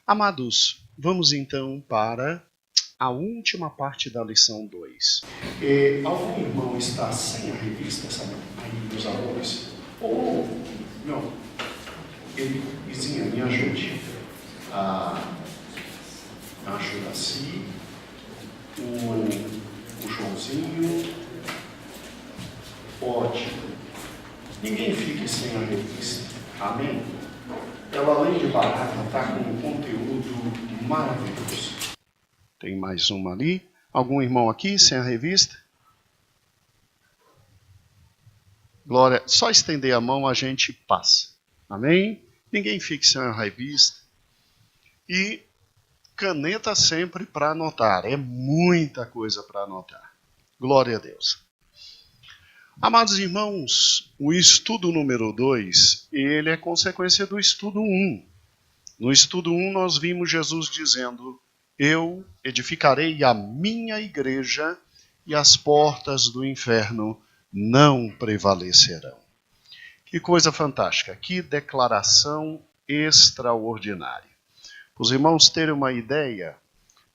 Amados, vamos então para a última parte da lição 2. Algum irmão está sem a revista, sabe? Aí, meus amores. Ou, não, Izinha, me ajude. A Juraci, o Joãozinho, ótimo. Ninguém fique sem a revista. Amém? Ela, além de barata, está com um conteúdo maravilhoso. Tem mais uma ali. Algum irmão aqui sem a revista? Glória. Só estender a mão a gente passa. Amém? Ninguém fique sem a revista. E caneta sempre para anotar. É muita coisa para anotar. Glória a Deus. Amados irmãos, o estudo número 2, ele é consequência do estudo 1. No estudo 1 nós vimos Jesus dizendo: eu edificarei a minha igreja e as portas do inferno não prevalecerão. Que coisa fantástica, que declaração extraordinária. Para os irmãos terem uma ideia,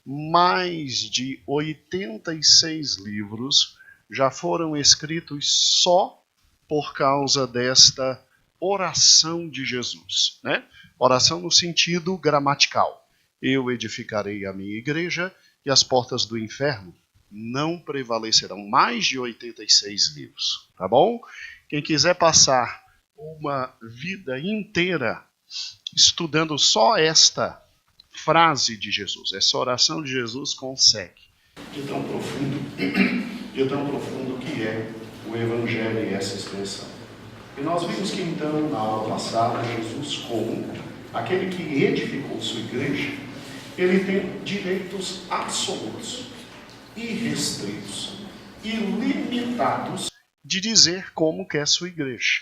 mais de 86 livros já foram escritos só por causa desta oração de Jesus, né? Oração no sentido gramatical. Eu edificarei a minha igreja e as portas do inferno não prevalecerão. Mais de 86 livros, tá bom? Quem quiser passar uma vida inteira estudando só esta frase de Jesus, essa oração de Jesus, consegue. De tão profundo que é o Evangelho e essa expressão. E nós vimos que então, na aula passada, Jesus, como aquele que edificou sua igreja, ele tem direitos absolutos, irrestritos, ilimitados, de dizer como que é sua igreja.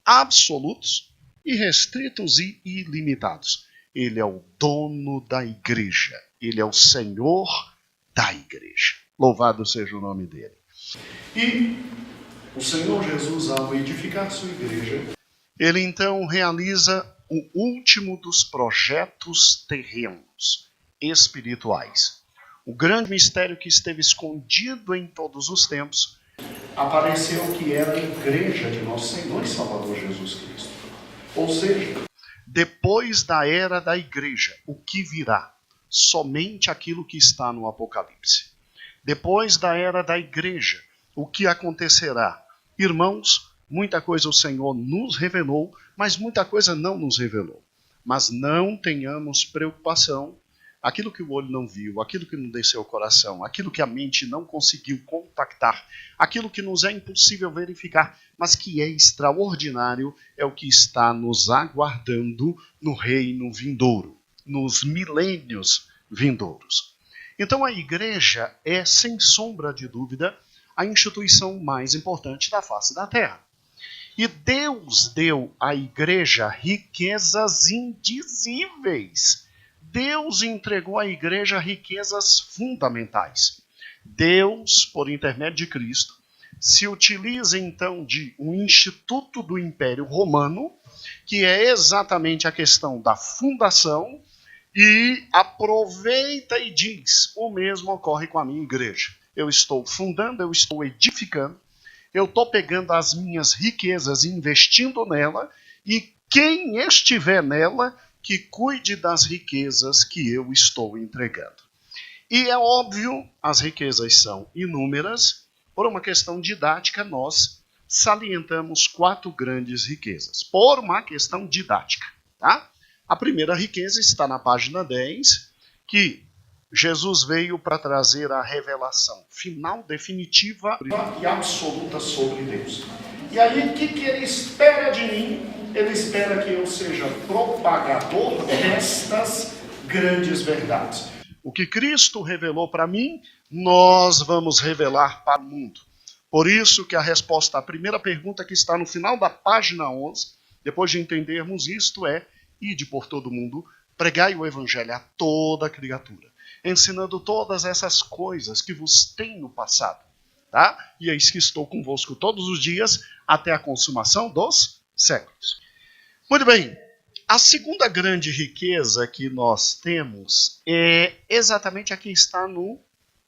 Absolutos, irrestritos e ilimitados. Ele é o dono da igreja. Ele é o Senhor da igreja. Louvado seja o nome dele. E o Senhor Jesus, ao edificar sua igreja, ele então realiza o último dos projetos terrenos, espirituais. O grande mistério que esteve escondido em todos os tempos apareceu que era a igreja de nosso Senhor e Salvador Jesus Cristo. Ou seja, depois da era da igreja, o que virá? Somente aquilo que está no Apocalipse. Depois da era da igreja, o que acontecerá? Irmãos, muita coisa o Senhor nos revelou, mas muita coisa não nos revelou. Mas não tenhamos preocupação. Aquilo que o olho não viu, aquilo que não desceu ao coração, aquilo que a mente não conseguiu contactar, aquilo que nos é impossível verificar, mas que é extraordinário, é o que está nos aguardando no reino vindouro, nos milênios vindouros. Então a igreja é, sem sombra de dúvida, a instituição mais importante da face da terra. E Deus deu à igreja riquezas indizíveis. Deus entregou à igreja riquezas fundamentais. Deus, por intermédio de Cristo, se utiliza então de um instituto do Império Romano, que é exatamente a questão da fundação, e aproveita e diz: o mesmo ocorre com a minha igreja. Eu estou fundando, eu estou edificando, eu estou pegando as minhas riquezas e investindo nela, e quem estiver nela, que cuide das riquezas que eu estou entregando. E é óbvio, as riquezas são inúmeras. Por uma questão didática, nós salientamos 4 grandes riquezas. Por uma questão didática, tá? A primeira riqueza está na página 10, que Jesus veio para trazer a revelação final, definitiva e absoluta sobre Deus. E aí, o que ele espera de mim? Ele espera que eu seja propagador destas grandes verdades. O que Cristo revelou para mim, nós vamos revelar para o mundo. Por isso que a resposta à primeira pergunta que está no final da página 11, depois de entendermos isto, é: ide por todo o mundo, pregai o evangelho a toda criatura, ensinando todas essas coisas que vos tenho passado, tá? E eis que estou convosco todos os dias, até a consumação dos séculos. Muito bem, A segunda grande riqueza que nós temos é exatamente aqui está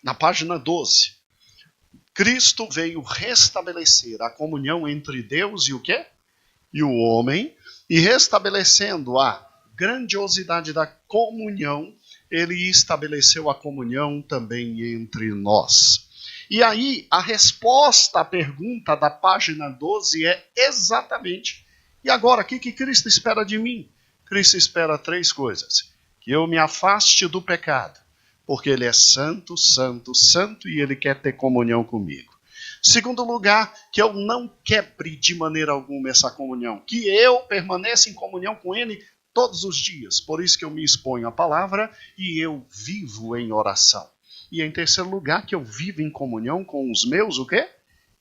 na página 12. Cristo veio restabelecer a comunhão entre Deus e o quê? E o homem, e restabelecendo a grandiosidade da comunhão, ele estabeleceu a comunhão também entre nós. E aí, a resposta à pergunta da página 12 é exatamente: e agora, o que Cristo espera de mim? Cristo espera 3 coisas: que eu me afaste do pecado, porque Ele é santo, santo, santo, e Ele quer ter comunhão comigo. Segundo lugar, que eu não quebre de maneira alguma essa comunhão, que eu permaneça em comunhão com Ele todos os dias. Por isso que eu me exponho à palavra e eu vivo em oração. E em terceiro lugar, que eu vivo em comunhão com os meus, o quê?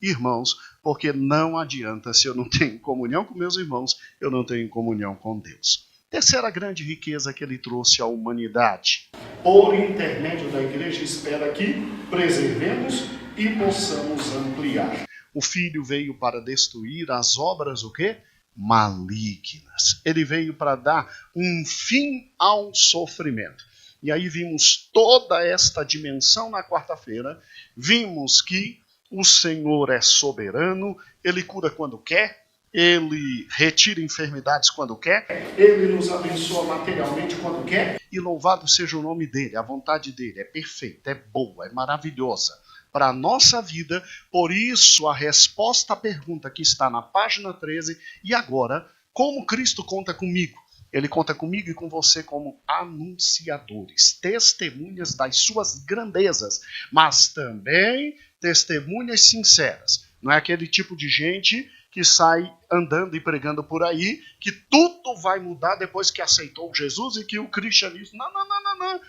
Irmãos, porque não adianta, se eu não tenho comunhão com meus irmãos, eu não tenho comunhão com Deus. Terceira grande riqueza que ele trouxe à humanidade. Por intermédio da igreja, espera que preservemos e possamos ampliar. O Filho veio para destruir as obras, o quê? Malignas. Ele veio para dar um fim ao sofrimento. E aí vimos toda esta dimensão na quarta-feira. Vimos que o Senhor é soberano, Ele cura quando quer, Ele retira enfermidades quando quer, Ele nos abençoa materialmente quando quer. E louvado seja o nome dEle, a vontade dEle é perfeita, é boa, é maravilhosa para a nossa vida. Por isso, a resposta à pergunta que está na página 13, e agora, como Cristo conta comigo? Ele conta comigo e com você como anunciadores, testemunhas das suas grandezas, mas também testemunhas sinceras. Não é aquele tipo de gente que sai andando e pregando por aí, que tudo vai mudar depois que aceitou Jesus e que o cristianismo... Não.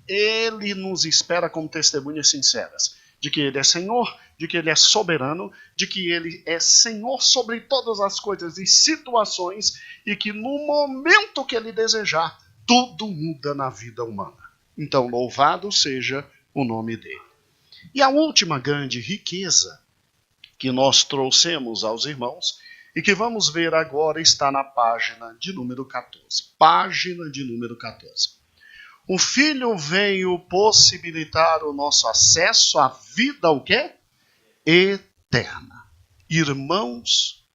Ele nos espera como testemunhas sinceras, de que Ele é Senhor, de que Ele é soberano, de que Ele é Senhor sobre todas as coisas e situações, e que no momento que Ele desejar, tudo muda na vida humana. Então, louvado seja o nome dEle. E a última grande riqueza que nós trouxemos aos irmãos, e que vamos ver agora, está na página de número 14. Página de número 14. O Filho veio possibilitar o nosso acesso à vida, o quê? Eterna. Irmãos,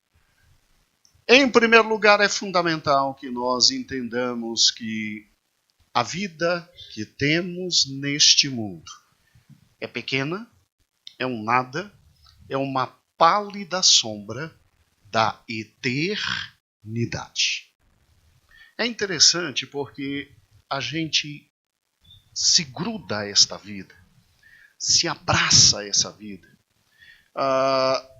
em primeiro lugar, é fundamental que nós entendamos que a vida que temos neste mundo é pequena, é um nada, é uma pálida sombra da eternidade. É interessante porque a gente se gruda a esta vida, se abraça a essa vida.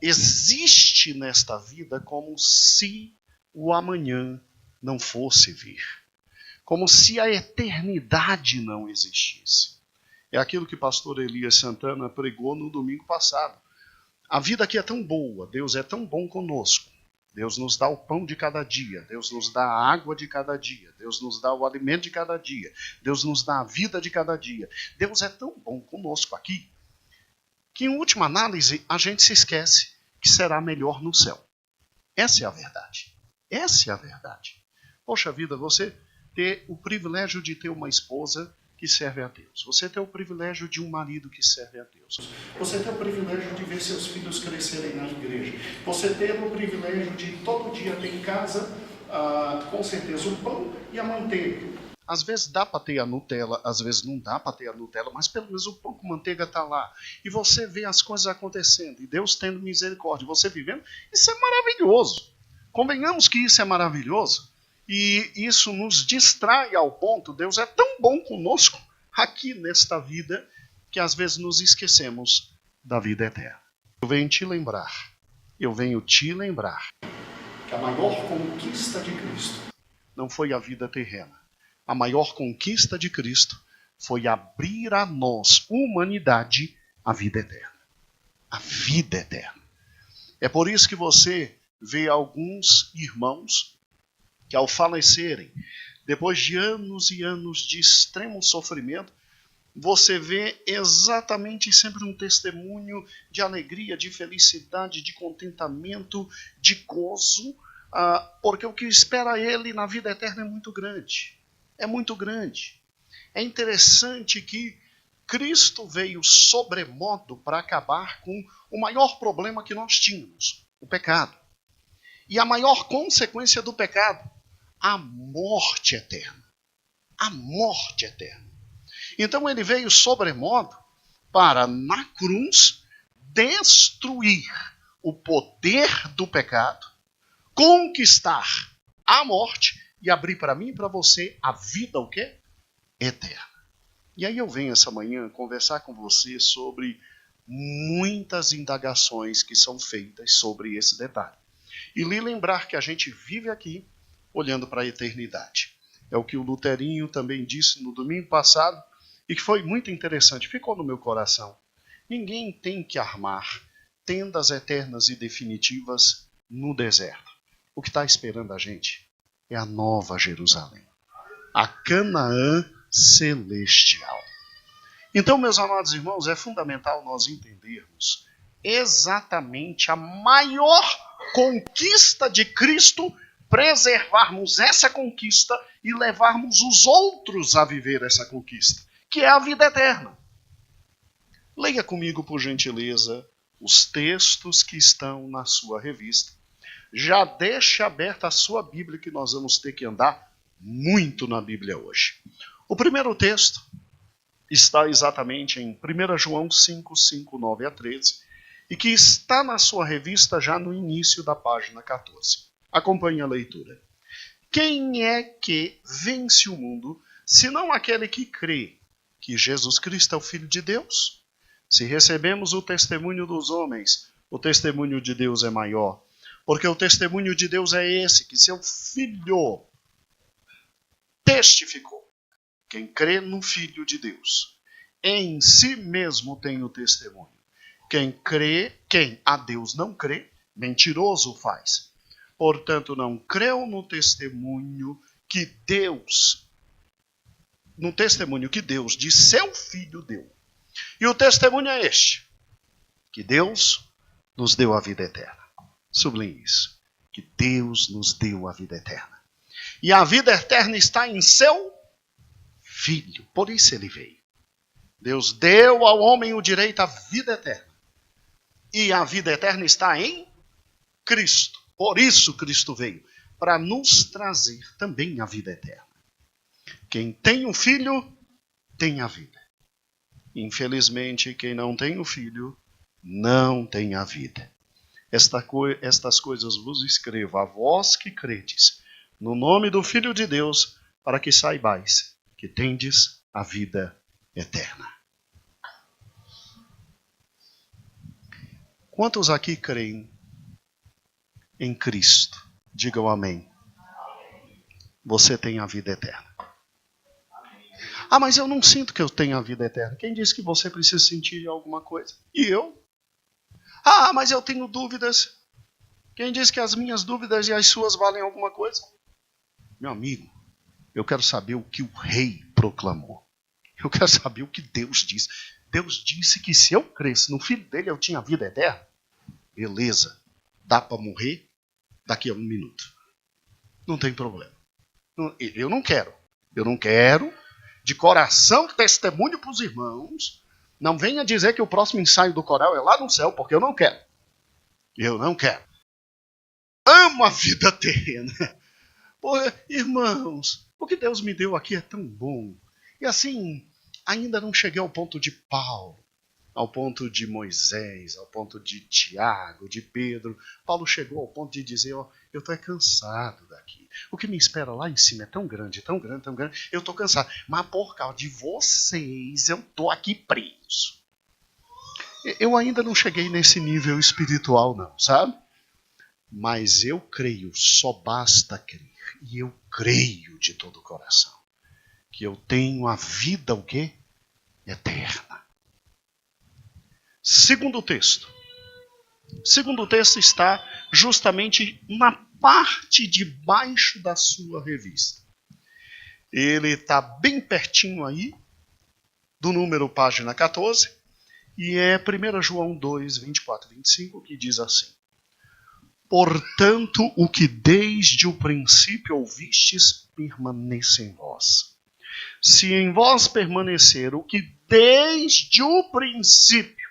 Existe nesta vida como se o amanhã não fosse vir, como se a eternidade não existisse. É aquilo que o pastor Elias Santana pregou no domingo passado. A vida aqui é tão boa, Deus é tão bom conosco. Deus nos dá o pão de cada dia, Deus nos dá a água de cada dia, Deus nos dá o alimento de cada dia, Deus nos dá a vida de cada dia. Deus é tão bom conosco aqui, que em última análise a gente se esquece que será melhor no céu. Essa é a verdade. Essa é a verdade. Poxa vida, você ter o privilégio de ter uma esposa que serve a Deus. Você tem o privilégio de um marido que serve a Deus. Você tem o privilégio de ver seus filhos crescerem na igreja. Você tem o privilégio de todo dia ter em casa, com certeza, o pão e a manteiga. Às vezes dá para ter a Nutella, às vezes não dá para ter a Nutella, mas pelo menos o pão com manteiga está lá. E você vê as coisas acontecendo, e Deus tendo misericórdia, você vivendo, isso é maravilhoso. Convenhamos que isso é maravilhoso. E isso nos distrai ao ponto, Deus é tão bom conosco aqui nesta vida, que às vezes nos esquecemos da vida eterna. Eu venho te lembrar que a maior conquista de Cristo não foi a vida terrena. A maior conquista de Cristo foi abrir a nós, humanidade, a vida eterna. A vida eterna. É por isso que você vê alguns irmãos que ao falecerem, depois de anos e anos de extremo sofrimento, você vê exatamente sempre um testemunho de alegria, de felicidade, de contentamento, de gozo, porque o que espera ele na vida eterna é muito grande. É muito grande. É interessante que Cristo veio sobremodo para acabar com o maior problema que nós tínhamos, o pecado. E a maior consequência do pecado, a morte eterna. A morte eterna. Então ele veio sobremodo para, na cruz, destruir o poder do pecado, conquistar a morte e abrir para mim e para você a vida, o quê? Eterna. E aí eu venho essa manhã conversar com você sobre muitas indagações que são feitas sobre esse detalhe. E lhe lembrar que a gente vive aqui olhando para a eternidade. É o que o Luterinho também disse no domingo passado e que foi muito interessante, ficou no meu coração. Ninguém tem que armar tendas eternas e definitivas no deserto. O que está esperando a gente é a nova Jerusalém, a Canaã celestial. Então, meus amados irmãos, é fundamental nós entendermos exatamente a maior conquista de Cristo, preservarmos essa conquista e levarmos os outros a viver essa conquista, que é a vida eterna. Leia comigo, por gentileza, os textos que estão na sua revista. Já deixe aberta a sua Bíblia, que nós vamos ter que andar muito na Bíblia hoje. O primeiro texto está exatamente em 1 João 5, 5, 9 a 13, e que está na sua revista já no início da página 14. Acompanhe a leitura. Quem é que vence o mundo, senão aquele que crê que Jesus Cristo é o Filho de Deus? Se recebemos o testemunho dos homens, o testemunho de Deus é maior. Porque o testemunho de Deus é esse, que seu Filho testificou. Quem crê no Filho de Deus, em si mesmo tem o testemunho. Quem a Deus não crê, mentiroso faz. Portanto, não creu no testemunho que Deus de seu Filho deu. E o testemunho é este, que Deus nos deu a vida eterna. Sublinhe isso, que Deus nos deu a vida eterna. E a vida eterna está em seu Filho, por isso ele veio. Deus deu ao homem o direito à vida eterna. E a vida eterna está em Cristo. Por isso Cristo veio, para nos trazer também a vida eterna. Quem tem o Filho, tem a vida. Infelizmente, quem não tem o Filho, não tem a vida. Estas coisas vos escrevo a vós que credes, no nome do Filho de Deus, para que saibais que tendes a vida eterna. Quantos aqui creem em Cristo? Digam amém. Você tem a vida eterna. Ah, mas eu não sinto que eu tenho a vida eterna. Quem disse que você precisa sentir alguma coisa? E eu? Ah, mas eu tenho dúvidas. Quem disse que as minhas dúvidas e as suas valem alguma coisa? Meu amigo, eu quero saber o que o rei proclamou. Eu quero saber o que Deus disse. Deus disse que se eu cresce no Filho dele, eu tinha vida eterna. Beleza, dá para morrer daqui a 1 minuto. Não tem problema. Eu não quero. De coração, testemunho para os irmãos. Não venha dizer que o próximo ensaio do coral é lá no céu, porque eu não quero. Eu não quero. Amo a vida terrena. Pô, irmãos, o que Deus me deu aqui é tão bom. E assim, ainda não cheguei ao ponto de Paulo, ao ponto de Moisés, ao ponto de Tiago, de Pedro. Paulo chegou ao ponto de dizer, ó, eu estou cansado daqui. O que me espera lá em cima é tão grande, tão grande, tão grande. Eu estou cansado. Mas por causa de vocês, eu estou aqui preso. Eu ainda não cheguei nesse nível espiritual, não, sabe? Mas eu creio, só basta crer. E eu creio de todo o coração que eu tenho a vida, o quê? Eterna. Segundo texto. Segundo texto está justamente na parte de baixo da sua revista. Ele está bem pertinho aí do número página 14 e é 1 João 2, 24 e 25 que diz assim. Portanto, o que desde o princípio ouvistes, permaneça em vós. Se em vós permanecer o que desde o princípio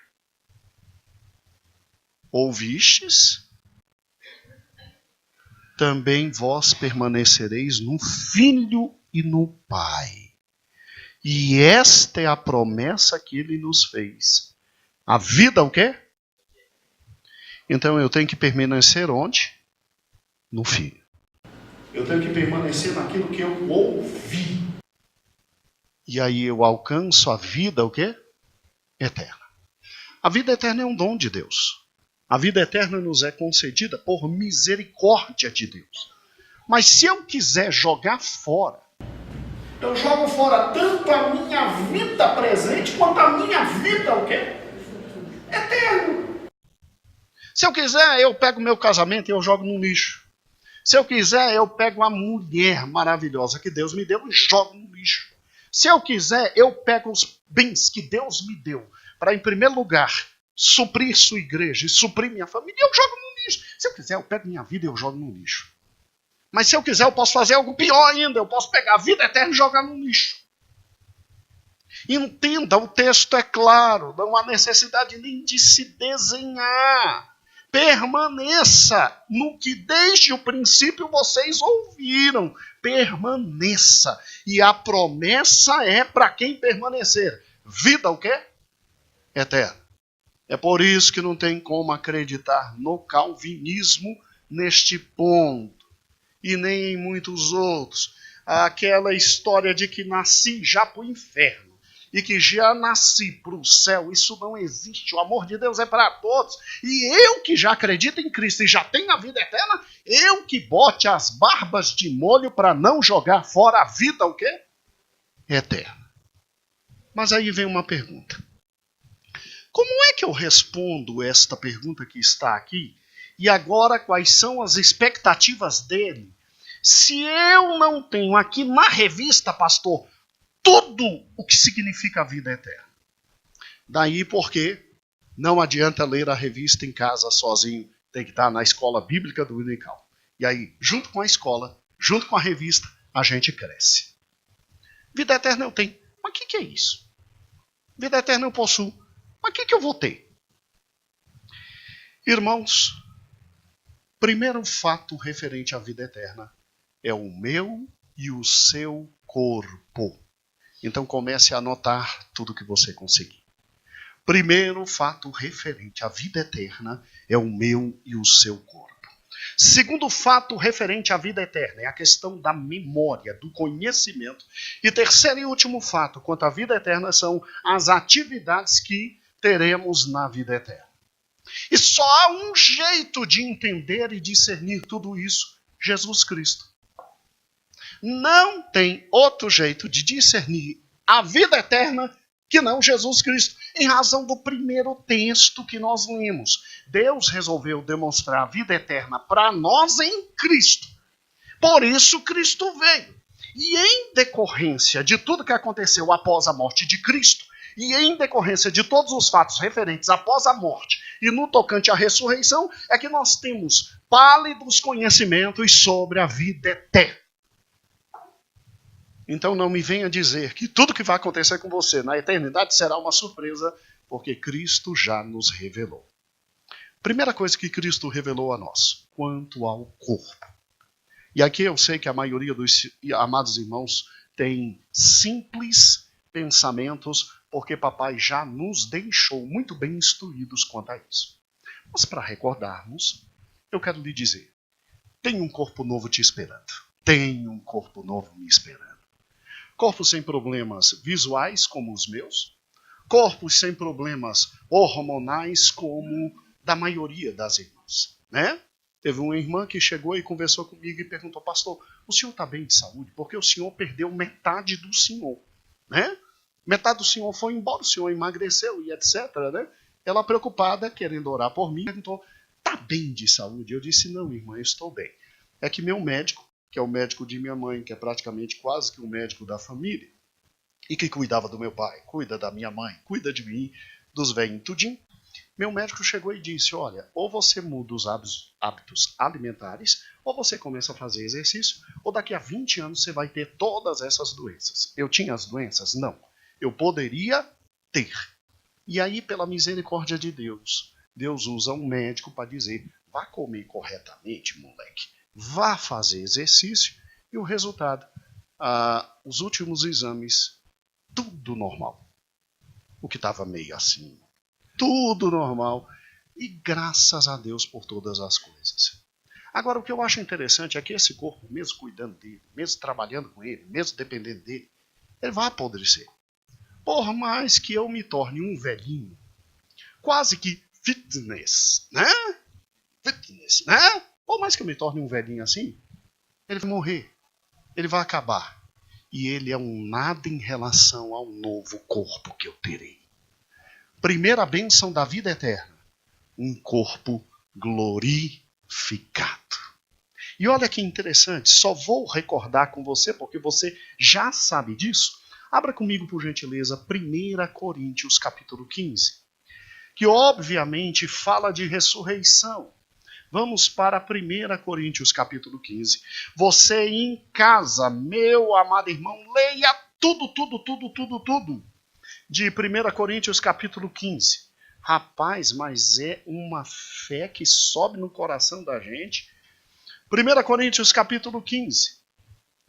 ouvistes, também vós permanecereis no Filho e no Pai. E esta é a promessa que ele nos fez. A vida o quê? Então eu tenho que permanecer onde? No Filho. Eu tenho que permanecer naquilo que eu ouvi. E aí eu alcanço a vida o quê? Eterna. A vida eterna é um dom de Deus. A vida eterna nos é concedida por misericórdia de Deus. Mas se eu quiser jogar fora, Eu jogo fora tanto a minha vida presente quanto a minha vida o quê? Eterno. se eu quiser, eu pego meu casamento e eu jogo no lixo. Se eu quiser, eu pego a mulher maravilhosa que Deus me deu e jogo no lixo. Se eu quiser, eu pego os bens que Deus me deu para, em primeiro lugar, suprir sua igreja e suprir minha família, e eu jogo no lixo. Se eu quiser, eu pego minha vida e eu jogo no lixo. Mas se eu quiser, eu posso fazer algo pior ainda. Eu posso pegar a vida eterna e jogar no lixo. Entenda, o texto é claro. Não há necessidade nem de se desenhar. Permaneça no que desde o princípio vocês ouviram. Permaneça. E a promessa é para quem permanecer. Vida o quê? Eterna. É por isso que não tem como acreditar no calvinismo neste ponto. E nem em muitos outros. Aquela história de que nasci já para o inferno. E que já nasci para o céu, isso não existe. O amor de Deus é para todos. E eu que já acredito em Cristo e já tenho a vida eterna, eu que bote as barbas de molho para não jogar fora a vida, o quê? Eterna. Mas aí vem uma pergunta. Como é que eu respondo esta pergunta que está aqui? E agora quais são as expectativas dele? Se eu não tenho aqui na revista, pastor, tudo o que significa a vida eterna. Daí porque não adianta ler a revista em casa sozinho, tem que estar na escola bíblica do Unical. E aí, junto com a escola, junto com a revista, a gente cresce. Vida eterna eu tenho. Mas o que é isso? Vida eterna eu possuo. Mas o que eu vou ter? Irmãos, primeiro fato referente à vida eterna é o meu e o seu corpo. Então comece a anotar tudo que você conseguir. Primeiro fato referente à vida eterna é o meu e o seu corpo. Segundo fato referente à vida eterna é a questão da memória, do conhecimento. E terceiro e último fato quanto à vida eterna são as atividades que teremos na vida eterna. E só há um jeito de entender e discernir tudo isso: Jesus Cristo. Não tem outro jeito de discernir a vida eterna que não Jesus Cristo, em razão do primeiro texto que nós lemos. Deus resolveu demonstrar a vida eterna para nós em Cristo. Por isso Cristo veio. E em decorrência de tudo que aconteceu após a morte de Cristo, e em decorrência de todos os fatos referentes após a morte e no tocante à ressurreição, é que nós temos pálidos conhecimentos sobre a vida eterna. Então não me venha dizer que tudo que vai acontecer com você na eternidade será uma surpresa, porque Cristo já nos revelou. Primeira coisa que Cristo revelou a nós, quanto ao corpo. E aqui eu sei que a maioria dos amados irmãos tem simples pensamentos, porque papai já nos deixou muito bem instruídos quanto a isso. Mas para recordarmos, eu quero lhe dizer, tem um corpo novo te esperando. Tem um corpo novo me esperando. Corpos sem problemas visuais, como os meus. Corpos sem problemas hormonais, como da maioria das irmãs, né? Teve uma irmã que chegou e conversou comigo e perguntou: pastor, o senhor está bem de saúde? Porque o senhor perdeu metade do senhor, né? Metade do senhor foi embora, o senhor emagreceu e etc, né? Ela preocupada, querendo orar por mim, perguntou: está bem de saúde? Eu disse: não, irmã, eu estou bem. É que meu médico, que é o médico de minha mãe, que é praticamente quase que um médico da família, e que cuidava do meu pai, cuida da minha mãe, cuida de mim, dos velhos tudinho, Meu médico chegou e disse, olha, ou você muda os hábitos alimentares, ou você começa a fazer exercício, ou daqui a 20 anos você vai ter todas essas doenças. Eu tinha as doenças? Não. Eu poderia ter. E aí, pela misericórdia de Deus, Deus usa um médico para dizer, vá comer corretamente, moleque. Vá fazer exercício. E o resultado, os últimos exames, tudo normal. O que estava meio assim, tudo normal. E graças a Deus por todas as coisas. Agora, o que eu acho interessante é que esse corpo, mesmo cuidando dele, mesmo trabalhando com ele, mesmo dependendo dele, ele vai apodrecer. Por mais que eu me torne um velhinho, quase que fitness, né? Fitness, né? Por mais que eu me torne um velhinho assim, ele vai morrer, ele vai acabar. E ele é um nada em relação ao novo corpo que eu terei. Primeira bênção da vida eterna, um corpo glorificado. E olha que interessante, só vou recordar com você, porque você já sabe disso. Abra comigo, por gentileza, 1 Coríntios capítulo 15, que obviamente fala de ressurreição. Vamos para 1 Coríntios capítulo 15. Você em casa, meu amado irmão, leia tudo de 1 Coríntios capítulo 15. Rapaz, mas é uma fé que sobe no coração da gente. 1 Coríntios capítulo 15.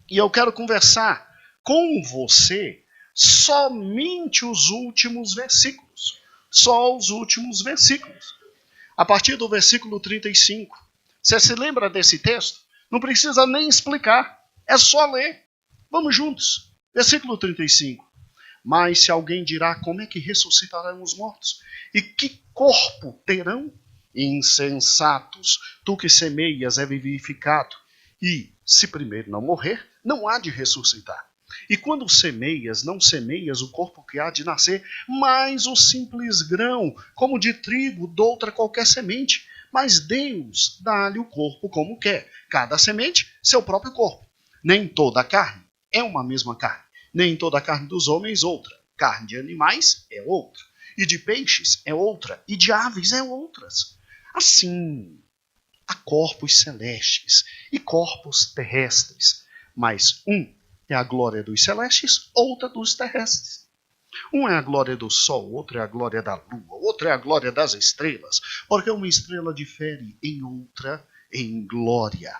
E eu quero conversar com você somente os últimos versículos. Só os últimos versículos. A partir do versículo 35. Você se lembra desse texto? Não precisa nem explicar. É só ler. Vamos juntos. Versículo 35. Mas se alguém dirá, como é que ressuscitarão os mortos? E que corpo terão? Insensatos, tu que semeias é vivificado. E, se primeiro não morrer, não há de ressuscitar. E quando semeias, não semeias o corpo que há de nascer, mas o simples grão, como de trigo, doutra qualquer semente. Mas Deus dá-lhe o corpo como quer. Cada semente, seu próprio corpo. Nem toda a carne é uma mesma carne. Nem toda a carne dos homens outra. Carne de animais é outra. E de peixes é outra. E de aves é outras. Assim, há corpos celestes e corpos terrestres. Mas um é a glória dos celestes, outra dos terrestres. Um é a glória do sol, outro é a glória da lua, outro é a glória das estrelas, porque uma estrela difere em outra em glória.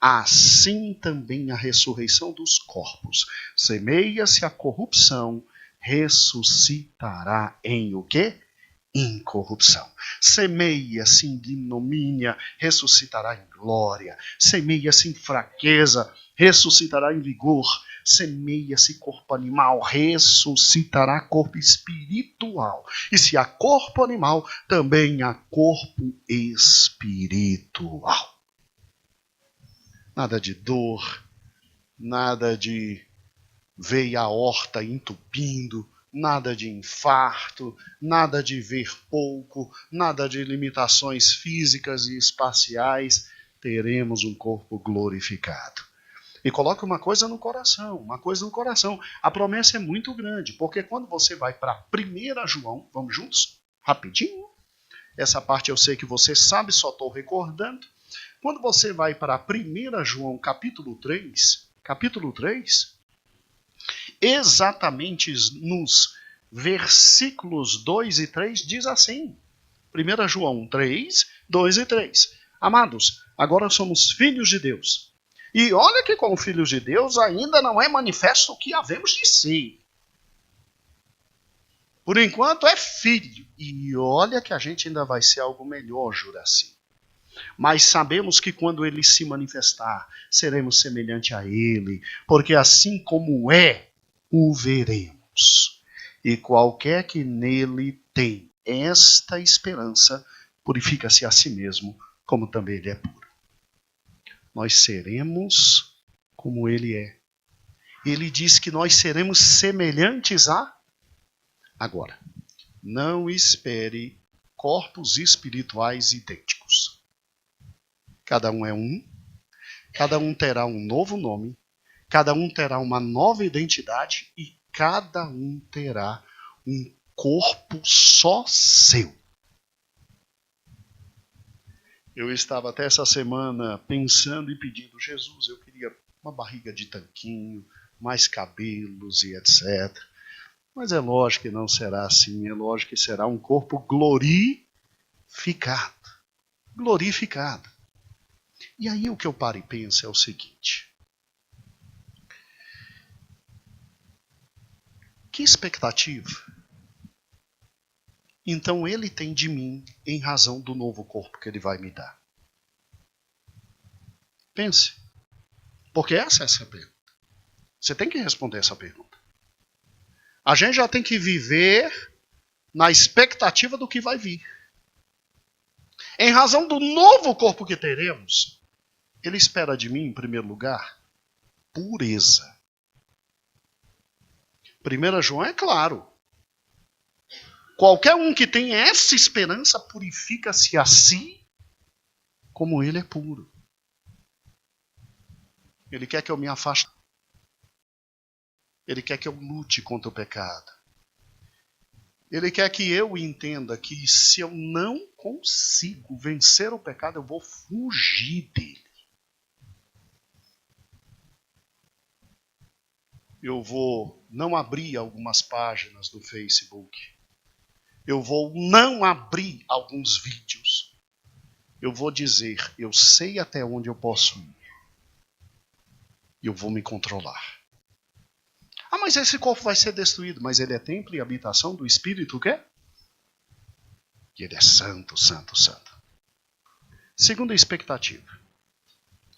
Assim também a ressurreição dos corpos. Semeia-se a corrupção, ressuscitará em o quê? Incorrupção. Semeia-se em ignomínia, ressuscitará em glória. Semeia-se em fraqueza, ressuscitará em vigor. Semeia-se corpo animal, ressuscitará corpo espiritual. E se há corpo animal, também há corpo espiritual. Nada de dor, nada de veia aorta entupindo, nada de infarto, nada de ver pouco, nada de limitações físicas e espaciais. Teremos um corpo glorificado. E coloque uma coisa no coração, A promessa é muito grande, porque quando você vai para 1 João, vamos juntos? Rapidinho. Essa parte eu sei que você sabe, só estou recordando. Quando você vai para 1 João capítulo 3, exatamente nos versículos 2 e 3 diz assim. 1 João 3, 2 e 3. Amados, agora somos filhos de Deus. E olha que como filhos de Deus ainda não é manifesto o que havemos de ser. Por enquanto é filho. E olha que a gente ainda vai ser algo melhor, Juraci. Mas sabemos que quando ele se manifestar, seremos semelhante a ele, porque assim como é, o veremos. E qualquer que nele tem esta esperança, purifica-se a si mesmo, como também ele é puro. Nós seremos como ele é. Ele diz que nós seremos semelhantes a... Agora, não espere corpos espirituais idênticos. Cada um é um, cada um terá um novo nome, cada um terá uma nova identidade e cada um terá um corpo só seu. Eu estava até essa semana pensando e pedindo, Jesus, eu queria uma barriga de tanquinho, mais cabelos e etc. Mas é lógico que não será assim, é lógico que será um corpo glorificado. Glorificado. E aí o que eu paro e penso é o seguinte. Que expectativa? Então ele tem de mim em razão do novo corpo que ele vai me dar. Pense. Porque essa é essa pergunta. Você tem que responder essa pergunta. A gente já tem que viver na expectativa do que vai vir. Em razão do novo corpo que teremos, ele espera de mim, em primeiro lugar, pureza. 1 João é claro. Qualquer um que tem essa esperança purifica-se a si como ele é puro. Ele quer que eu me afaste. Ele quer que eu lute contra o pecado. Ele quer que eu entenda que se eu não consigo vencer o pecado, eu vou fugir dele. Eu vou não abrir algumas páginas do Facebook. Eu vou não abrir alguns vídeos. Eu vou dizer, eu sei até onde eu posso ir. E eu vou me controlar. Ah, mas esse corpo vai ser destruído. Mas ele é templo e habitação do Espírito, o quê? E ele é santo, santo, santo. Segunda expectativa.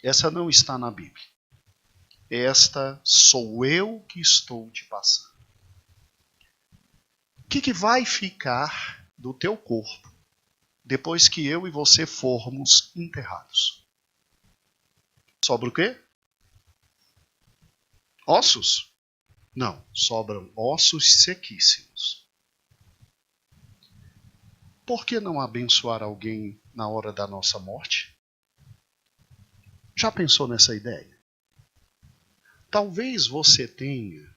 Essa não está na Bíblia. Esta sou eu que estou te passando. O que vai ficar do teu corpo depois que eu e você formos enterrados? Sobra o quê? Ossos? Não, sobram ossos sequíssimos. Por que não abençoar alguém na hora da nossa morte? Já pensou nessa ideia? Talvez você tenha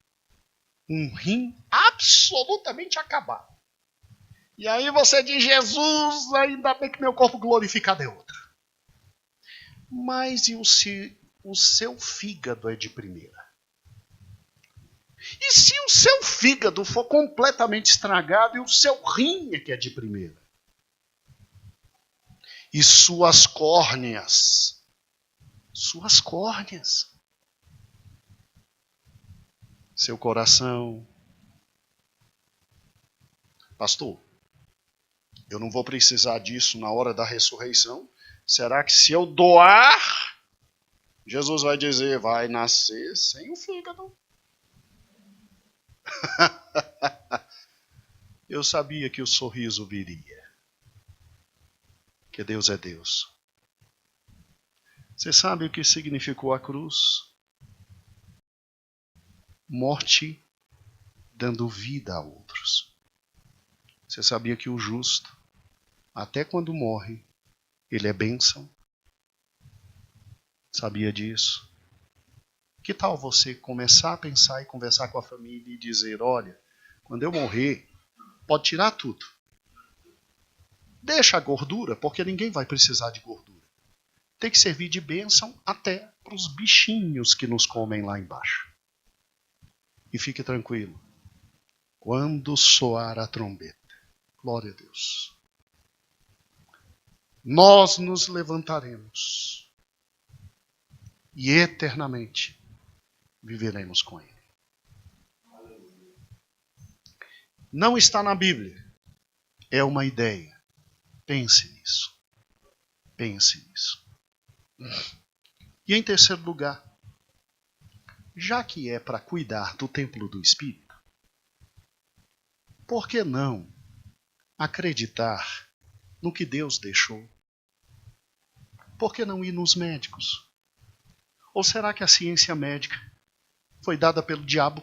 um rim absolutamente acabado. E aí você diz, Jesus, ainda bem que meu corpo glorificado é outro. Mas e o seu fígado é de primeira? E se o seu fígado for completamente estragado e o seu rim é que é de primeira? E suas córneas? Suas córneas. Seu coração. Pastor, eu não vou precisar disso na hora da ressurreição. Será que se eu doar, Jesus vai dizer, vai nascer sem o fígado? Eu sabia que o sorriso viria. Que Deus é Deus. Você sabe o que significou a cruz? Morte dando vida a outros. Você sabia que o justo, até quando morre, ele é bênção? Sabia disso? Que tal você começar a pensar e conversar com a família e dizer, olha, quando eu morrer, pode tirar tudo. Deixa a gordura, porque ninguém vai precisar de gordura. Tem que servir de bênção até para os bichinhos que nos comem lá embaixo. E fique tranquilo. Quando soar a trombeta, glória a Deus, nós nos levantaremos e eternamente viveremos com Ele. Não está na Bíblia. É uma ideia. Pense nisso. Pense nisso. E em terceiro lugar, já que é para cuidar do templo do Espírito, por que não acreditar no que Deus deixou? Por que não ir nos médicos? Ou será que a ciência médica foi dada pelo diabo?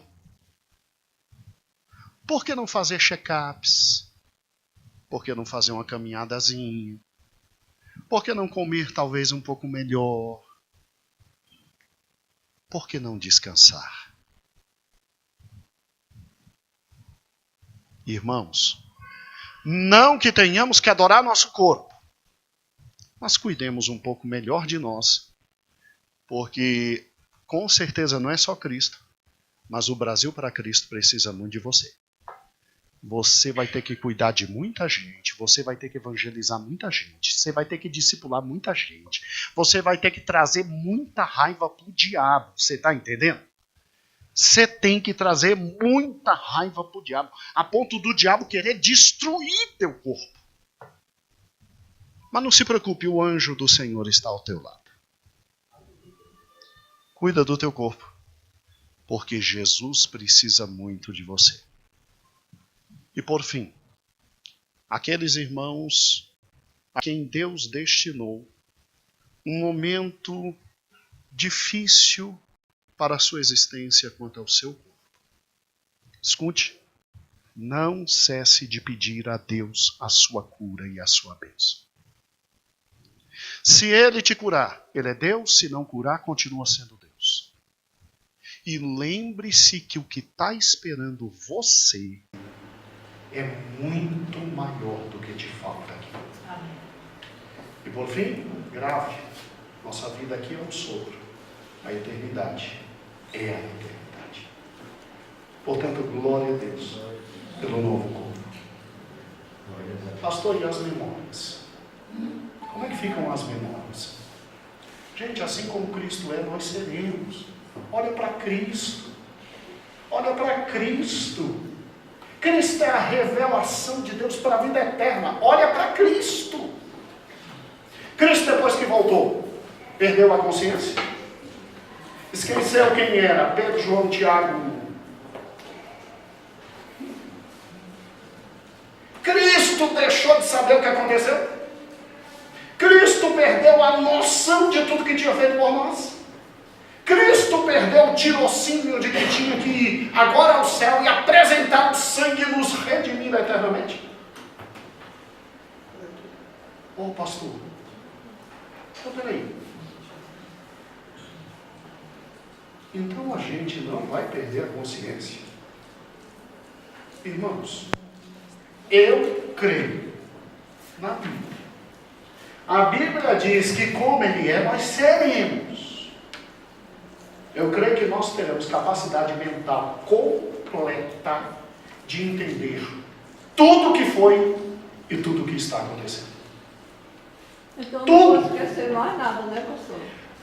Por que não fazer check-ups? Por que não fazer uma caminhadazinha? Por que não comer talvez um pouco melhor? Por que não descansar? Irmãos, não que tenhamos que adorar nosso corpo, mas cuidemos um pouco melhor de nós, porque com certeza não é só Cristo, mas o Brasil para Cristo precisa muito de você. Você vai ter que cuidar de muita gente, você vai ter que evangelizar muita gente, você vai ter que discipular muita gente, você vai ter que trazer muita raiva pro diabo, você está entendendo? Você tem que trazer muita raiva pro diabo, a ponto do diabo querer destruir teu corpo. Mas não se preocupe, o anjo do Senhor está ao teu lado. Cuida do teu corpo, porque Jesus precisa muito de você. E por fim, aqueles irmãos a quem Deus destinou um momento difícil para a sua existência quanto ao seu corpo. Escute, não cesse de pedir a Deus a sua cura e a sua bênção. Se Ele te curar, Ele é Deus, se não curar, continua sendo Deus. E lembre-se que o que está esperando você é muito maior do que te falta aqui. Amém. E por fim, grave, nossa vida aqui é um sopro, a eternidade é a eternidade. Portanto, glória a Deus pelo novo corpo. Pastor, e as memórias? Como é que ficam as memórias? Gente, assim como Cristo é, nós seremos. Olha para Cristo. Olha para Cristo. Cristo é a revelação de Deus para a vida eterna. Olha para Cristo. Cristo, depois que voltou, perdeu a consciência? Esqueceu quem era? Pedro, João, Tiago. Cristo deixou de saber o que aconteceu? Cristo perdeu a noção de tudo que tinha feito por nós? Cristo perdeu o tirocínio de que tinha que ir agora ao céu e apresentar o sangue e nos redimir eternamente? Ô pastor, peraí. Então a gente não vai perder a consciência? Irmãos, eu creio na Bíblia. A Bíblia diz que como Ele é, nós seremos. Eu creio que nós teremos capacidade mental completa de entender tudo o que foi e tudo o que está acontecendo. Então tudo. Não pode esquecer mais nada, né, pastor?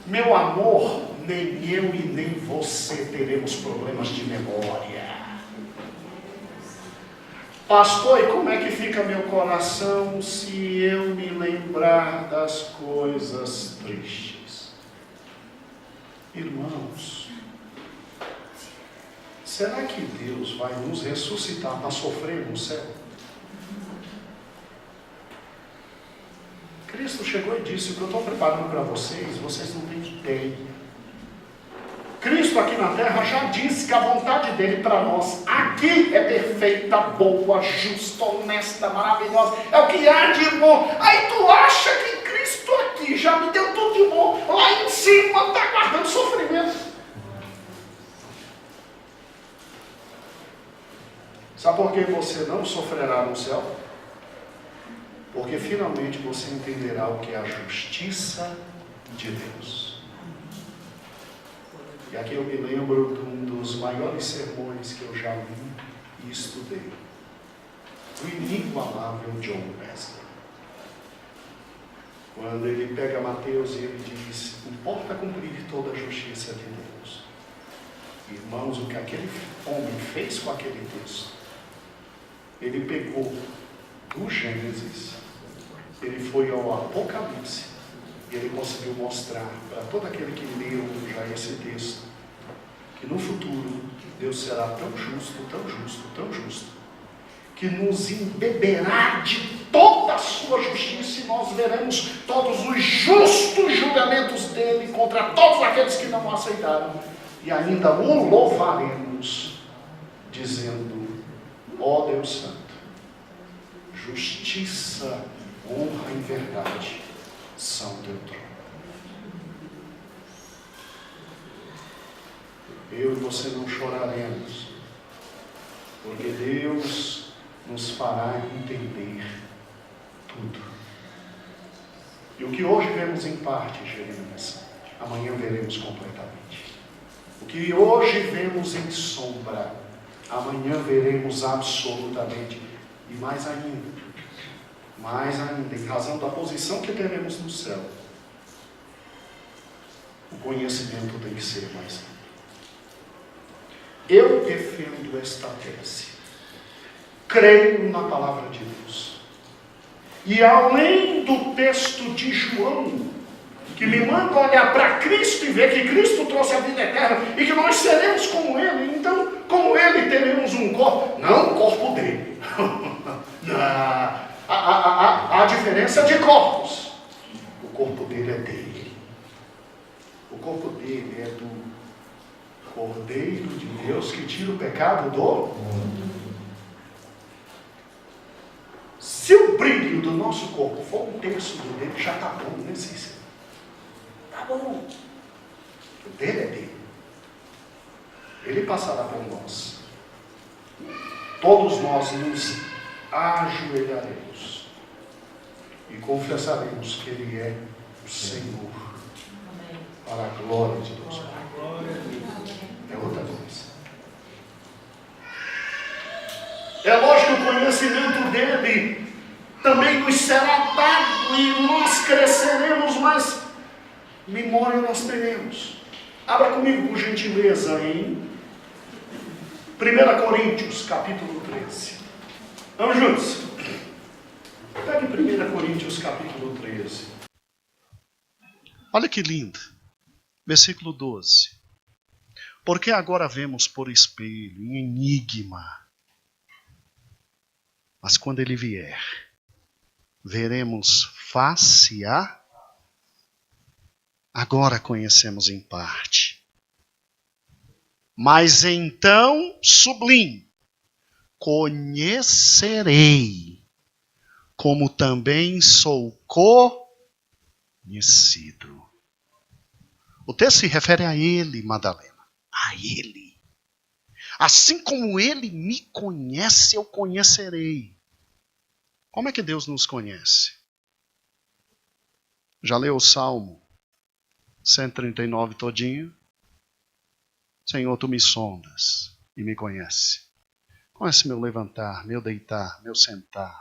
Meu amor, nem eu e nem você teremos problemas de memória. Pastor, e como é que fica meu coração se eu me lembrar das coisas tristes? Irmãos, será que Deus vai nos ressuscitar para sofrer no céu? Cristo chegou e disse: o que eu estou preparando para vocês, vocês não têm ideia. Cristo aqui na terra já disse que a vontade dele para nós aqui é perfeita, boa, justa, honesta, maravilhosa. É o que há de bom. Aí tu acha que Cristo aqui já me deu tudo de bom, lá em cima está guardando sofrimento. Sabe por que você não sofrerá no céu? Porque finalmente você entenderá o que é a justiça de Deus. E aqui eu me lembro de um dos maiores sermões que eu já li e estudei. O inigualável John Wesley. Quando ele pega Mateus e ele diz: importa cumprir toda a justiça de Deus. Irmãos, o que aquele homem fez com aquele texto, ele pegou do Gênesis, ele foi ao Apocalipse, e ele conseguiu mostrar para todo aquele que leu já esse texto, que no futuro Deus será tão justo, tão justo, tão justo, que nos embeberá de toda a sua justiça e nós veremos todos os justos julgamentos dele contra todos aqueles que não o aceitaram, e ainda o louvaremos, dizendo: ó Deus Santo, justiça, honra e verdade são teu trono. Eu e você não choraremos, porque Deus nos fará entender tudo. E o que hoje vemos em parte, Jeremias, amanhã veremos completamente. O que hoje vemos em sombra, amanhã veremos absolutamente. E mais ainda, em razão da posição que teremos no céu, o conhecimento tem que ser mais amplo. Eu defendo esta tese. Creio na palavra de Deus. E além do texto de João, que me manda olhar para Cristo e ver que Cristo trouxe a vida eterna e que nós seremos como Ele, então, como Ele, teremos um corpo, não o corpo dele. A diferença de corpos. O corpo dele é dele. O corpo dele é do Cordeiro de Deus que tira o pecado do mundo. Se o brilho do nosso corpo for um terço do dele, já está bom, né, Cícero? Está bom. O dele é dele. Ele passará por nós. Todos nós nos ajoelharemos e confessaremos que Ele é o Senhor. Amém. Para a glória de Deus. É outra coisa. É lógico que o conhecimento dele também nos será dado e nós cresceremos, mas memória nós teremos. Abra comigo, por gentileza, em 1 Coríntios, capítulo 13. Vamos juntos. Pegue 1 Coríntios, capítulo 13. Olha que lindo. Versículo 12. Porque agora vemos por espelho, em enigma. Mas quando ele vier, veremos face a... Agora conhecemos em parte. Mas então, sublime, conhecerei, como também sou conhecido. O texto se refere a ele, Madalena. A ele. Assim como ele me conhece, eu conhecerei. Como é que Deus nos conhece? Já leu o Salmo 139 todinho? Senhor, tu me sondas e me conhece. Conhece meu levantar, meu deitar, meu sentar.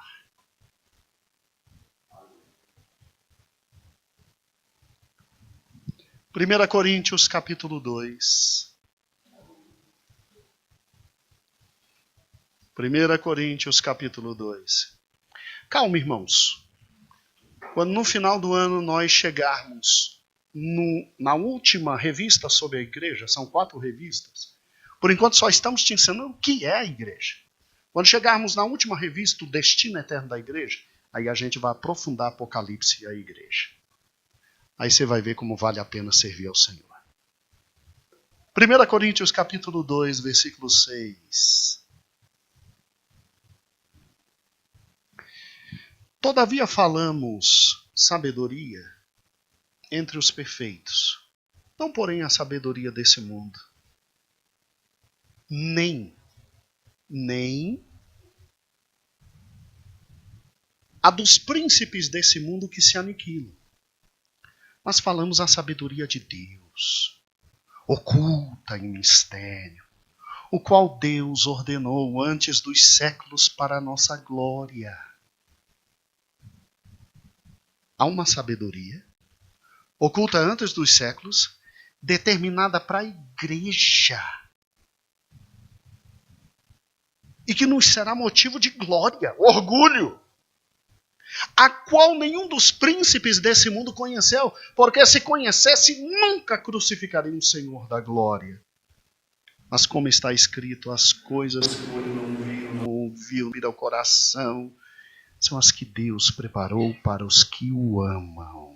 Primeira Coríntios, capítulo 2. 1 Coríntios, capítulo 2. Calma, irmãos. Quando no final do ano nós chegarmos na última revista sobre a igreja, são 4 revistas, por enquanto só estamos te ensinando o que é a igreja. Quando chegarmos na última revista, o destino eterno da igreja, aí a gente vai aprofundar Apocalipse e a igreja. Aí você vai ver como vale a pena servir ao Senhor. 1 Coríntios, capítulo 2, versículo 6. Todavia falamos sabedoria entre os perfeitos, não porém a sabedoria desse mundo, nem a dos príncipes desse mundo que se aniquilam, mas falamos a sabedoria de Deus, oculta em mistério, o qual Deus ordenou antes dos séculos para a nossa glória. Há uma sabedoria oculta antes dos séculos, determinada para a igreja, e que nos será motivo de glória, orgulho, a qual nenhum dos príncipes desse mundo conheceu, porque se conhecesse, nunca crucificaria o Senhor da glória. Mas como está escrito, as coisas que o olho não viu, não ouviu, vir ao coração, são as que Deus preparou para os que o amam.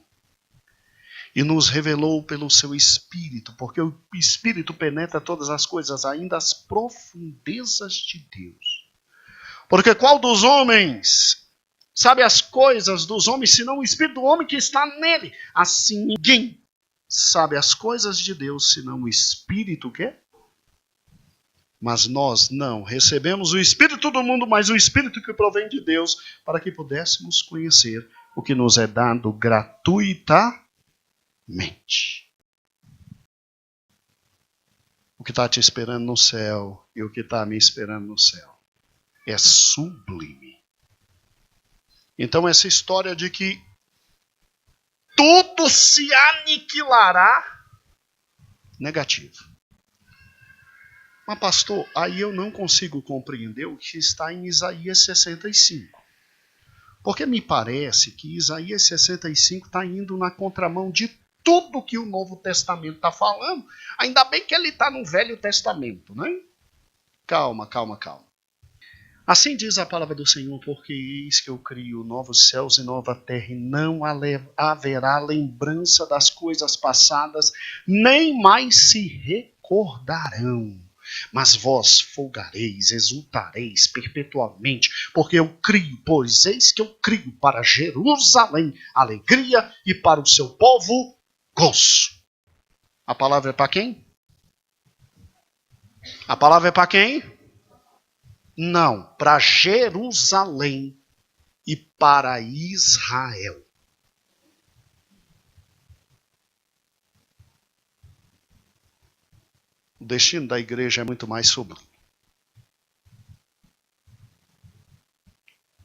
E nos revelou pelo seu Espírito, porque o Espírito penetra todas as coisas, ainda as profundezas de Deus. Porque qual dos homens sabe as coisas dos homens, senão o Espírito do homem que está nele? Assim ninguém sabe as coisas de Deus, senão o Espírito que é. Mas nós não recebemos o Espírito do mundo, mas o Espírito que provém de Deus, para que pudéssemos conhecer o que nos é dado gratuitamente. O que está te esperando no céu e o que está me esperando no céu é sublime. Então essa história de que tudo se aniquilará, negativo. Mas pastor, aí eu não consigo compreender o que está em Isaías 65. Porque me parece que Isaías 65 está indo na contramão de tudo que o Novo Testamento está falando. Ainda bem que ele está no Velho Testamento, né? Calma. Assim diz a palavra do Senhor, porque eis que eu crio novos céus e nova terra, e não haverá lembrança das coisas passadas, nem mais se recordarão. Mas vós folgareis, exultareis perpetuamente, porque eu crio, pois eis que eu crio para Jerusalém alegria e para o seu povo gozo. A palavra é para quem? A palavra é para quem? Não, para Jerusalém e para Israel. O destino da igreja é muito mais sublime.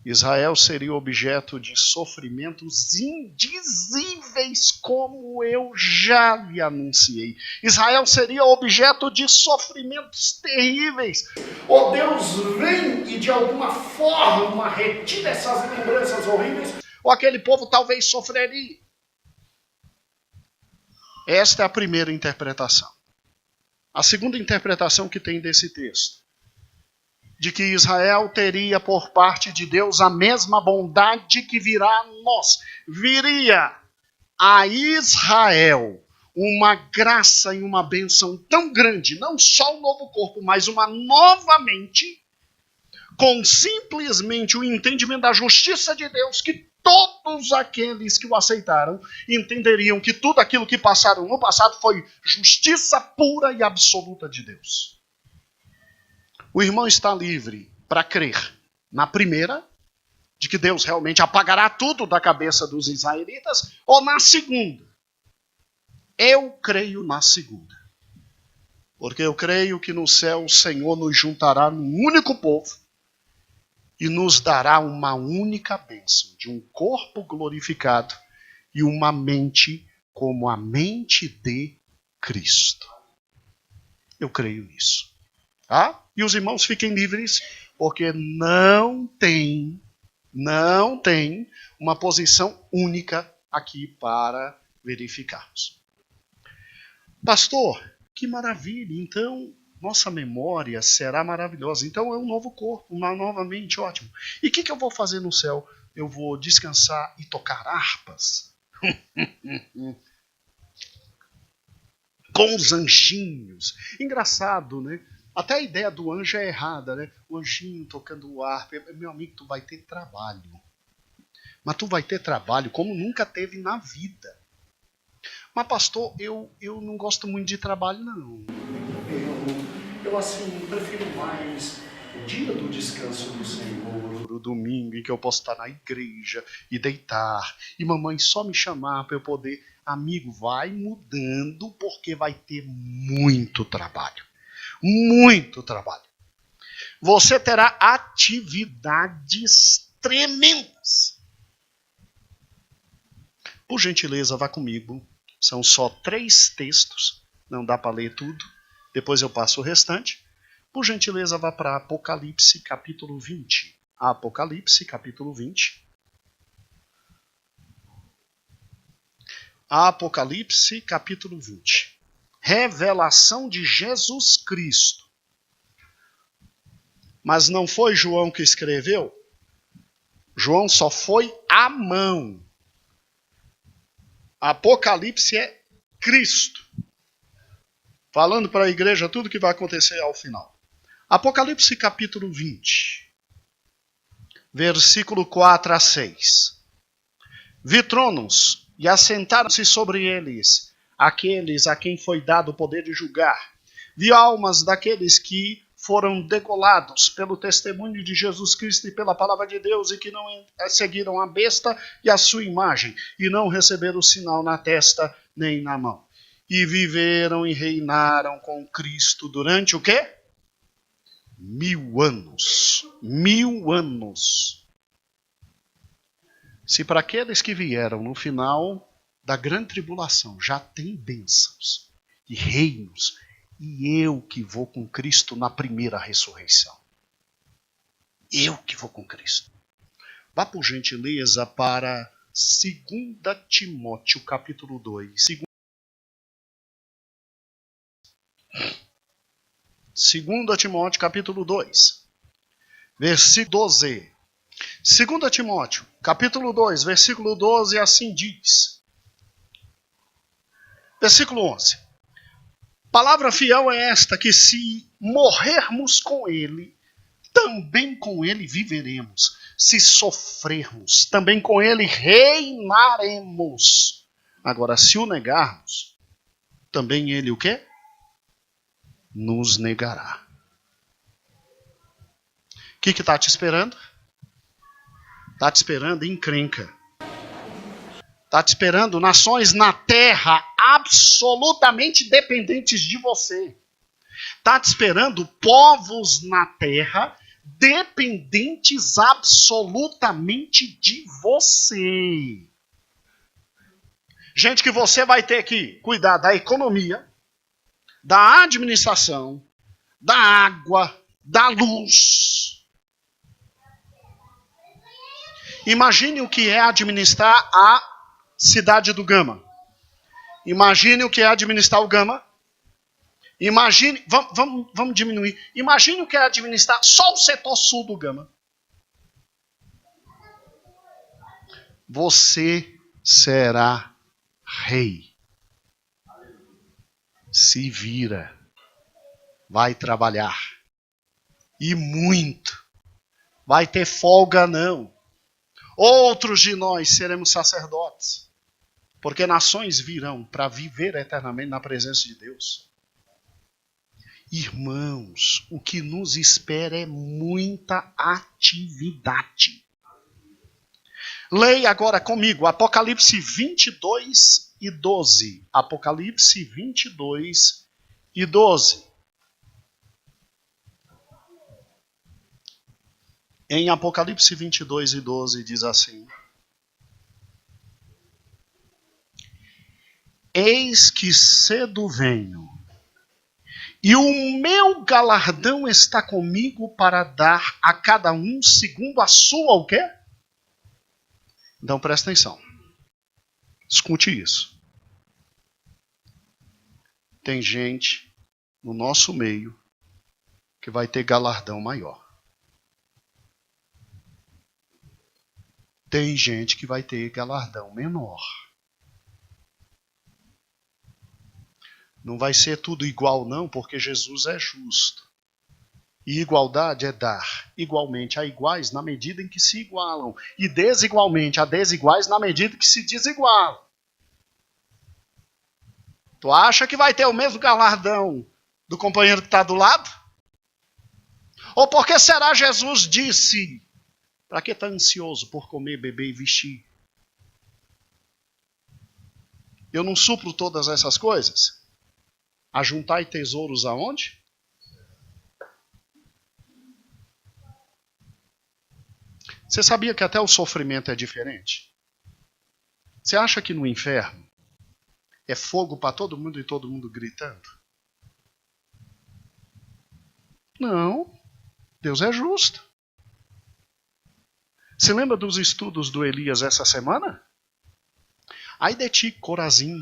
Israel seria objeto de sofrimentos indizíveis, como eu já lhe anunciei. Israel seria objeto de sofrimentos terríveis. Ou Deus vem e de alguma forma retira essas lembranças horríveis, Ou aquele povo talvez sofreria. Esta é a primeira interpretação. A segunda interpretação que tem desse texto, de que Israel teria por parte de Deus a mesma bondade que virá a nós. Viria a Israel uma graça e uma bênção tão grande, não só o novo corpo, mas uma nova mente, com simplesmente o entendimento da justiça de Deus, que todos aqueles que o aceitaram entenderiam que tudo aquilo que passaram no passado foi justiça pura e absoluta de Deus. O irmão está livre para crer na primeira, de que Deus realmente apagará tudo da cabeça dos israelitas, ou na segunda. Eu creio na segunda. Porque eu creio que no céu o Senhor nos juntará num único povo e nos dará uma única bênção, de um corpo glorificado e uma mente como a mente de Cristo. Eu creio nisso. Tá? E os irmãos fiquem livres, porque não tem uma posição única aqui para verificarmos. Pastor, que maravilha! Então, nossa memória será maravilhosa. Então é um novo corpo, uma nova mente, ótimo. E o que eu vou fazer no céu? Eu vou descansar e tocar harpas? Com os anjinhos. Engraçado, né? Até a ideia do anjo é errada, né? O anjinho tocando harpa. Meu amigo, tu vai ter trabalho. Mas tu vai ter trabalho como nunca teve na vida. Mas pastor, eu não gosto muito de trabalho, não. Eu assim, prefiro mais o dia do descanso do Senhor. O domingo em que eu posso estar na igreja e deitar. E mamãe só me chamar para eu poder. Amigo, vai mudando porque vai ter muito trabalho. Muito trabalho. Você terá atividades tremendas. Por gentileza, vá comigo. São só 3 textos. Não dá para ler tudo. Depois eu passo o restante. Por gentileza, vá para Apocalipse, capítulo 20. Apocalipse, capítulo 20. Apocalipse, capítulo 20. Revelação de Jesus Cristo. Mas não foi João que escreveu? João só foi a mão. Apocalipse é Cristo. Falando para a igreja tudo o que vai acontecer ao final. Apocalipse capítulo 20. Versículo 4 a 6. Vi tronos e assentaram-se sobre eles aqueles a quem foi dado o poder de julgar. Vi almas daqueles que foram degolados pelo testemunho de Jesus Cristo e pela palavra de Deus, e que não seguiram a besta e a sua imagem, e não receberam o sinal na testa nem na mão. E viveram e reinaram com Cristo durante o quê? 1000 anos. 1000 anos. Se para aqueles que vieram no final da grande tribulação já tem bênçãos e reinos, e eu que vou com Cristo na primeira ressurreição. Eu que vou com Cristo. Vá por gentileza para 2 Timóteo capítulo 2. 2 Timóteo capítulo 2, versículo 12. 2 Timóteo capítulo 2, versículo 12, assim diz. Versículo 11. Palavra fiel é esta, que se morrermos com ele, também com ele viveremos. Se sofrermos, também com ele reinaremos. Agora, se o negarmos, também ele o quê? Nos negará. O que está te esperando? Está te esperando encrenca. Está te esperando nações na terra absolutamente dependentes de você. Está te esperando povos na terra dependentes absolutamente de você. Gente que você vai ter que cuidar da economia, da administração, da água, da luz. Imagine o que é administrar a cidade do Gama. Imagine o que é administrar o Gama. Imagine, vamos diminuir. Imagine o que é administrar só o setor sul do Gama. Você será rei. Se vira. Vai trabalhar. E muito. Vai ter folga não. Outros de nós seremos sacerdotes. Porque nações virão para viver eternamente na presença de Deus. Irmãos, o que nos espera é muita atividade. Leia agora comigo Apocalipse 22 e 12. Apocalipse 22 e 12. Em Apocalipse 22 e 12 diz assim: Eis que cedo venho, e o meu galardão está comigo para dar a cada um segundo a sua o quê? Então presta atenção. Escute isso. Tem gente no nosso meio que vai ter galardão maior. Tem gente que vai ter galardão menor. Não vai ser tudo igual não, porque Jesus é justo. E igualdade é dar igualmente a iguais na medida em que se igualam. E desigualmente a desiguais na medida que se desigualam. Tu acha que vai ter o mesmo galardão do companheiro que está do lado? Ou porque será Jesus disse... Para que está ansioso por comer, beber e vestir? Eu não supro todas essas coisas? Ajuntai tesouros aonde? Você sabia que até o sofrimento é diferente? Você acha que no inferno é fogo para todo mundo e todo mundo gritando? Não. Deus é justo. Você lembra dos estudos do Elias essa semana? Ai de ti, Corazim.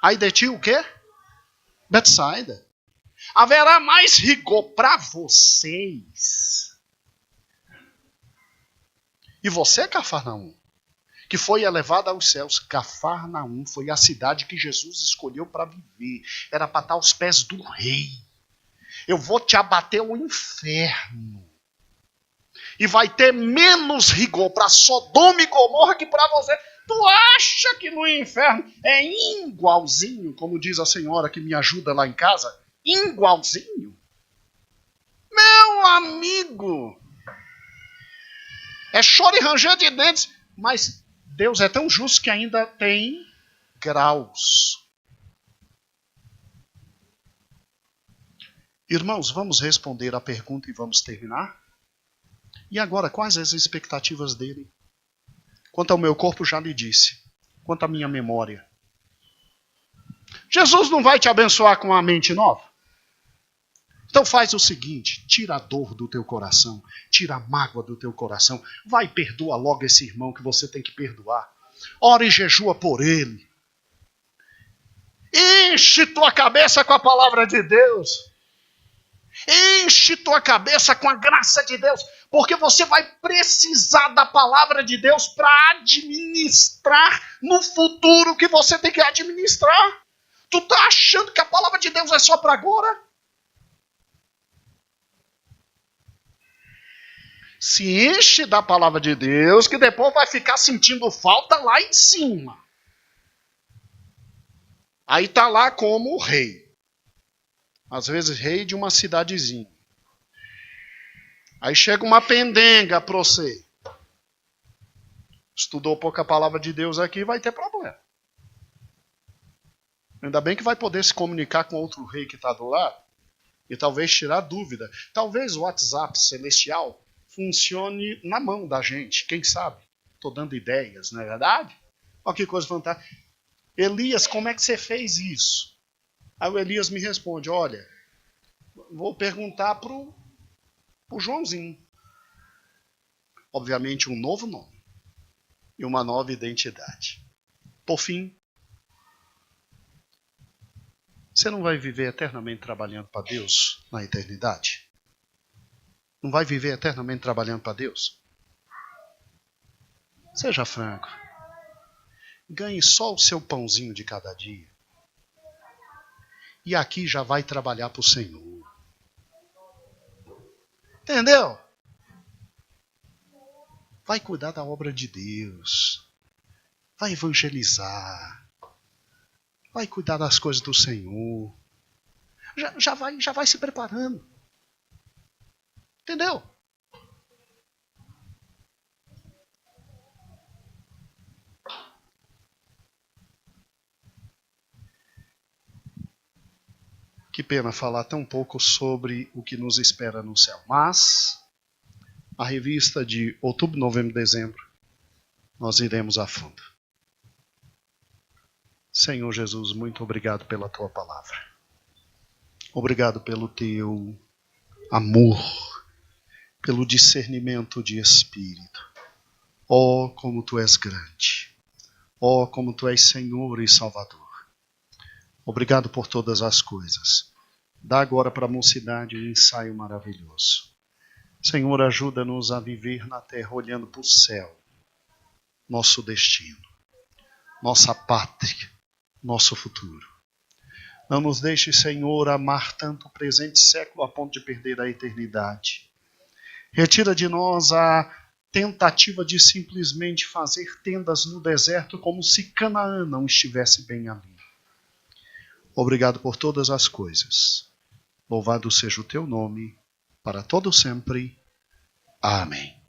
Ai de ti o quê? Betsaida. Haverá mais rigor para vocês. E você, Cafarnaum, que foi elevada aos céus. Cafarnaum foi a cidade que Jesus escolheu para viver. Era para estar aos pés do rei. Eu vou te abater o inferno. E vai ter menos rigor para Sodoma e Gomorra que para você. Tu acha que no inferno é igualzinho, como diz a senhora que me ajuda lá em casa? Igualzinho. amigo, é choro e ranger de dentes, mas Deus é tão justo que ainda tem graus. Irmãos, vamos responder a pergunta e vamos terminar? E agora, quais as expectativas dele? Quanto ao meu corpo, já lhe disse. Quanto à minha memória. Jesus não vai te abençoar com uma mente nova? Então faz o seguinte, tira a dor do teu coração, tira a mágoa do teu coração, vai e perdoa logo esse irmão que você tem que perdoar. Ora e jejua por ele. Enche tua cabeça com a palavra de Deus. Enche tua cabeça com a graça de Deus, porque você vai precisar da palavra de Deus para administrar no futuro que você tem que administrar. Tu está achando que a palavra de Deus é só para agora? Se enche da palavra de Deus, que depois vai ficar sentindo falta lá em cima. Aí está lá como rei. Às vezes rei de uma cidadezinha. Aí chega uma pendenga para você. Estudou pouca palavra de Deus aqui, vai ter problema. Ainda bem que vai poder se comunicar com outro rei que está do lado. E talvez tirar dúvida. Talvez o WhatsApp celestial funcione na mão da gente. Quem sabe? Estou dando ideias, não é verdade? Olha que coisa fantástica. Elias, como é que você fez isso? Aí o Elias me responde, olha, vou perguntar para o Joãozinho. Obviamente um novo nome e uma nova identidade. Por fim, você não vai viver eternamente trabalhando para Deus na eternidade? Não vai viver eternamente trabalhando para Deus? Seja franco. Ganhe só o seu pãozinho de cada dia. E aqui já vai trabalhar para o Senhor. Entendeu? Vai cuidar da obra de Deus. Vai evangelizar. Vai cuidar das coisas do Senhor. Já vai se preparando. Entendeu? Que pena falar tão pouco sobre o que nos espera no céu. Mas, a revista de outubro, novembro e dezembro, nós iremos a fundo. Senhor Jesus, muito obrigado pela tua palavra. Obrigado pelo teu amor, pelo discernimento de espírito. Oh, como tu és grande. Oh, como tu és Senhor e Salvador. Obrigado por todas as coisas. Dá agora para a mocidade um ensaio maravilhoso. Senhor, ajuda-nos a viver na terra olhando para o céu. Nosso destino, nossa pátria, nosso futuro. Não nos deixe, Senhor, amar tanto o presente século a ponto de perder a eternidade. Retira de nós a tentativa de simplesmente fazer tendas no deserto como se Canaã não estivesse bem ali. Obrigado por todas as coisas. Louvado seja o teu nome, para todo sempre. Amém.